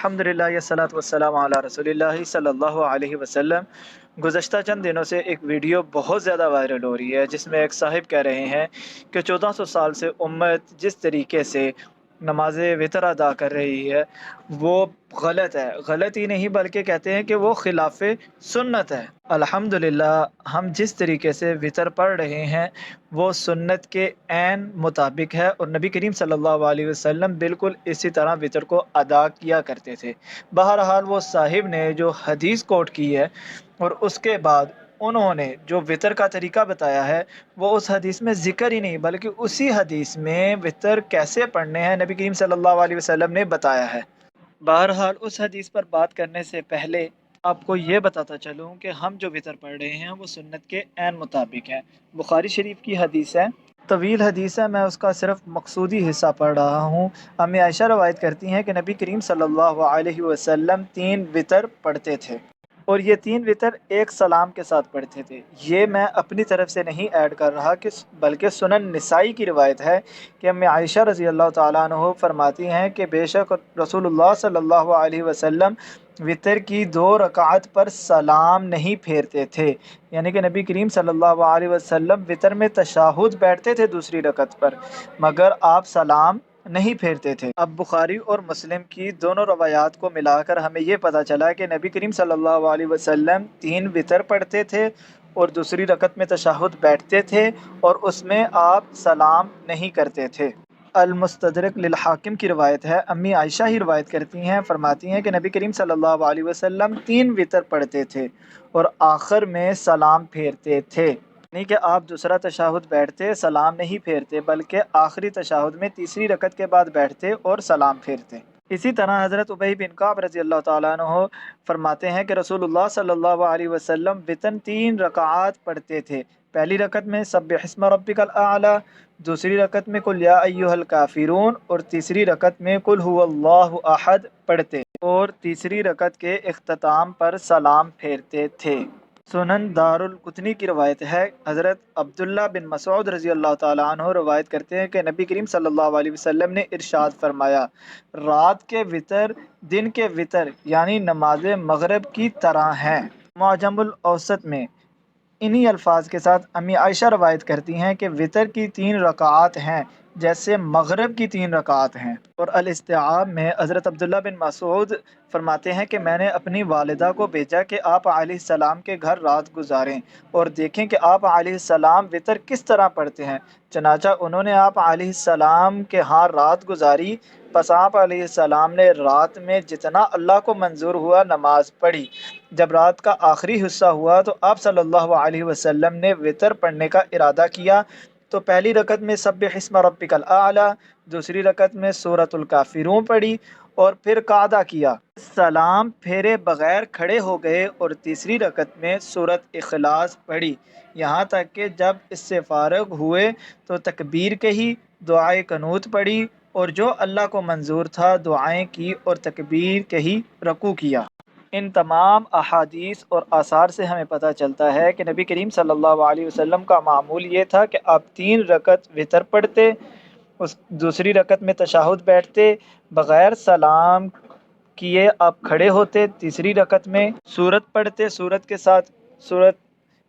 अल्हम्दुलिल्लाह यस्सलातु वस्सलामु अला रसूलिल्लाह सल्लल्लाहु अलैहि वसल्लम। गुज़श्ता चंद दिनों से एक वीडियो बहुत ज़्यादा वायरल हो रही है जिसमें एक साहिब कह रहे हैं कि 1400 साल से उम्मत जिस तरीके से नमाज वितर अदा कर रही है वो गलत है। गलत ही नहीं बल्कि कहते हैं कि वो खिलाफ सुन्नत है। अल्हम्दुलिल्लाह हम जिस तरीके से वितर पढ़ रहे हैं वो सुन्नत के ऐन मुताबिक है और नबी करीम सल्लल्लाहु अलैहि वसल्लम बिल्कुल इसी तरह वितर को अदा किया करते थे। बहरहाल वो साहिब ने जो हदीस कोट की है और उसके बाद उन्होंने जो वितर का तरीका बताया है वो उस हदीस में ज़िक्र ही नहीं बल्कि उसी हदीस में वितर कैसे पढ़ने हैं नबी करीम सल्लल्लाहु अलैहि वसल्लम ने बताया है। बहरहाल उस हदीस पर बात करने से पहले आपको ये बताता चलूँ कि हम जो वितर पढ़ रहे हैं वो सुन्नत के ऐन मुताबिक है। बुखारी शरीफ की हदीस है, तवील हदीस है, मैं उसका सिर्फ मकसूदी हिस्सा पढ़ रहा हूँ। अम्मी आयशा रवायत करती हैं कि नबी करीम सल्लल्लाहु अलैहि वसल्लम 3 वितर पढ़ते थे और ये 3 वितर एक सलाम के साथ पढ़ते थे। ये मैं अपनी तरफ से नहीं ऐड कर रहा कि बल्कि सुनन निसाई की रिवायत है कि अम्मी आयशा रज़ी अल्लाह तआला अन्हा फरमाती हैं कि बेशक रसूलुल्लाह सल्लल्लाहु अलैहि वसल्लम वितर की 2 रकात पर सलाम नहीं फेरते थे। यानी कि नबी करीम सल्लल्लाहु अलैहि वसल्लम वितर में तशहुद बैठते थे दूसरी रकत पर मगर आप सलाम नहीं फेरते थे। अब बुखारी और मुस्लिम की दोनों रवायात को मिलाकर हमें ये पता चला कि नबी करीम सल्लल्लाहु अलैहि वसल्लम 3 वितर पढ़ते थे और दूसरी रकत में तशहुद बैठते थे और उसमें आप सलाम नहीं करते थे। अल-मुस्तदरक लिल हाकिम की रिवायत है, अम्मी आयशा ही रिवायत करती हैं, फरमाती हैं कि नबी करीम सल्लल्लाहु अलैहि वसल्लम 3 वितर पढ़ते थे और आखिर में सलाम फेरते थे। यानी कि आप दूसरा तशहुद बैठते सलाम नहीं फेरते बल्कि आखिरी तशहुद में तीसरी रकत के बाद बैठते और सलाम फेरते। इसी तरह हज़रत उबई बिन काब रज़ी अल्लाह तआला अन्हु फरमाते हैं कि रसूलुल्लाह सल्लल्लाहु अलैहि वसल्लम वितन 3 रकात पढ़ते थे। पहली रकत में सब्बिहिस्मा रब्बिकल आला, दूसरी रकत में कुल या अय्युहल काफिरून और तीसरी रकत में कुल हुवल्लाहु अहद पढ़ते और तीसरी रकत के इख्तिताम पर सलाम फेरते थे। सुनन दारुल कुतनी की रवायत है, हज़रत अब्दुल्ला बिन मसऊद रज़ी अल्लाह तआला अन्हु रवायत करते हैं कि नबी करीम सल्लल्लाहु अलैहि वसल्लम ने इरशाद फरमाया, रात के वितर दिन के वितर यानी नमाज मगरिब की तरह हैं। मुअजमुल औसत में इन्हीं अल्फाज के साथ अम्मी आयशा रवायत करती हैं कि वितर की 3 रकात हैं जैसे मगरिब की 3 रकात हैं। और अल इस्तिआब में हज़रत अब्दुल्ला बिन मसूद फरमाते हैं कि मैंने अपनी वालिदा को भेजा कि आप अलैहिस्सलाम के घर रात गुजारें और देखें कि आप अलैहिस्सलाम वितर किस तरह पढ़ते हैं। चनाचा उन्होंने आप अलैहिस्सलाम के यहाँ रात गुजारी, बस आप अलैहिस्सलाम ने रात में जितना अल्लाह को मंजूर हुआ नमाज पढ़ी। जब रात का आखिरी हिस्सा हुआ तो आप सल्लल्लाहु अलैहि वसल्लम ने वितर पढ़ने का इरादा किया तो पहली रकत में सब्बिहिस्मा रब्बिकल आला, दूसरी रकत में सूरतुल काफिरून पढ़ी और फिर कादा किया, सलाम फेरे बगैर खड़े हो गए और तीसरी रकत में सूरत इखलास पढ़ी। यहाँ तक कि जब इससे फारग हुए तो तकबीर कही, दुआए कनूत पढ़ी और जो अल्लाह को मंजूर था दुआएं की और तकबीर कही, रकू किया। इन तमाम अहादीस और आसार से हमें पता चलता है कि नबी करीम सल्लल्लाहु अलैहि वसल्लम का मामूल ये था कि आप 3 रकत वितर पढ़ते, उस दूसरी रकत में तशहुद बैठते, बग़ैर सलाम किए आप खड़े होते, तीसरी रकत में सूरत पढ़ते, सूरत के साथ सूरत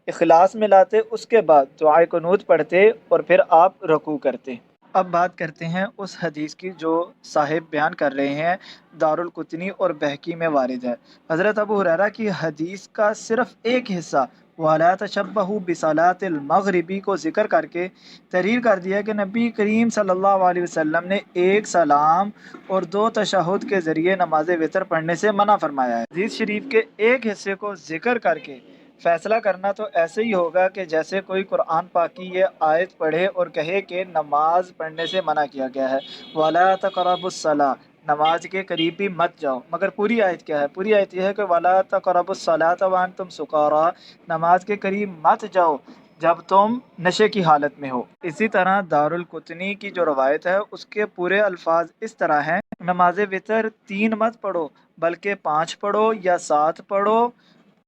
इखलास मिलाते, उसके बाद दुआए कुनूत पढ़ते और फिर आप रुकू करते। अब बात करते हैं उस हदीस की जो साहिब बयान कर रहे हैं, दारुल कुतनी और बहकी में वारिद है। हज़रत अबू हुरैरा की हदीस का सिर्फ एक हिस्सा वला तशब्बहू बिसलातिल मगरिबी को ज़िक्र करके तहरीर कर दिया कि नबी करीम सल्लल्लाहु अलैहि वसल्लम ने एक सलाम और 2 तशहुद के ज़रिए नमाज वितर पढ़ने से मना फरमाया है। हदीस शरीफ के एक हिस्से को ज़िक्र करके फैसला करना तो ऐसे ही होगा कि जैसे कोई कुरान पाक की ये आयत पढ़े और कहे कि नमाज पढ़ने से मना किया गया है, वला तक़रबुस्सला, नमाज के करीब भी मत जाओ। मगर पूरी आयत क्या है? पूरी आयत यह है कि वला तक़रबुस्सलात व अंतुम सुकारा, नमाज के करीब मत जाओ जब तुम नशे की हालत में हो। इसी तरह दारुल कुतनी की जो रवायत है उसके पूरे अल्फाज इस तरह हैं, नमाज वितर 3 मत पढ़ो बल्कि 5 पढ़ो या 7 पढ़ो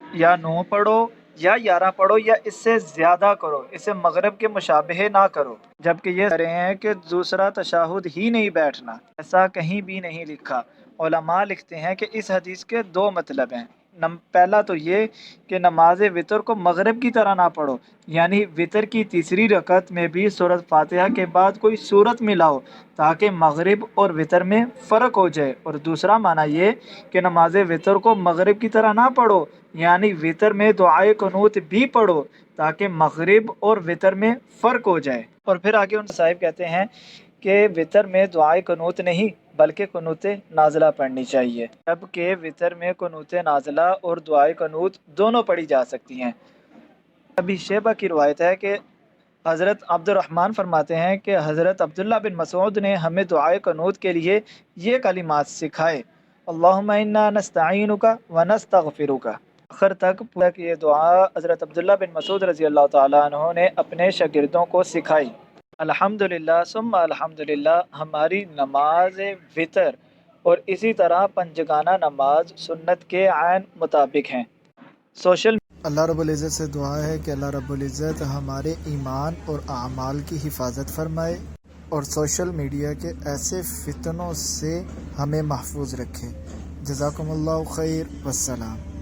या 9 पढ़ो या 11 पढ़ो या इससे ज़्यादा करो, इसे मगरिब के मुशाबहे ना करो। जबकि ये कह रहे हैं कि दूसरा तशहुद ही नहीं बैठना, ऐसा कहीं भी नहीं लिखा। علماء لکھتے ہیں کہ اس حدیث کے دو مطلب ہیں۔ پہلا تو یہ کہ نماز وطر کو مغرب کی طرح نہ پڑھو، یعنی وطر کی تیسری رکعت میں بھی سورۃ فاتحہ کے بعد کوئی سورت ملاؤ تاکہ مغرب اور وطر میں فرق ہو جائے۔ اور دوسرا معنی یہ کہ نماز وطر کو مغرب کی طرح نہ پڑھو، یعنی وطر میں دعائے قنوت بھی پڑھو تاکہ مغرب اور وطر میں فرق ہو جائے۔ اور پھر آگے ان صاحب کہتے ہیں کہ وطر میں دعائے قنوت نہیں بلکہ قنوت نازلہ پڑھنی چاہیے، جبکہ وطر میں قنوت نازلہ اور دعائے قنوت دونوں پڑھی جا سکتی ہیں۔ ابی شیبہ کی روایت ہے کہ حضرت عبد الرحمن فرماتے ہیں کہ حضرت عبداللہ بن مسعود نے ہمیں دعائے قنوت کے لیے یہ کلمات سکھائے: اللہم انا نستعینک ونستغفرک۔ آخر تک پورا یہ دعا حضرت عبداللہ بن مسعود رضی اللہ تعالیٰ عنہ نے اپنے شاگردوں کو سکھائی۔ الحمدللہ ثم الحمدللہ ہماری نماز وطر اور اسی طرح پنجگانہ نماز سنت کے عین مطابق ہیں۔ اللہ رب العزت سے دعا ہے کہ اللہ رب العزت ہمارے ایمان اور اعمال کی حفاظت فرمائے اور سوشل میڈیا کے ایسے فتنوں سے ہمیں محفوظ رکھے۔ جزاکم اللہ خیر، والسلام۔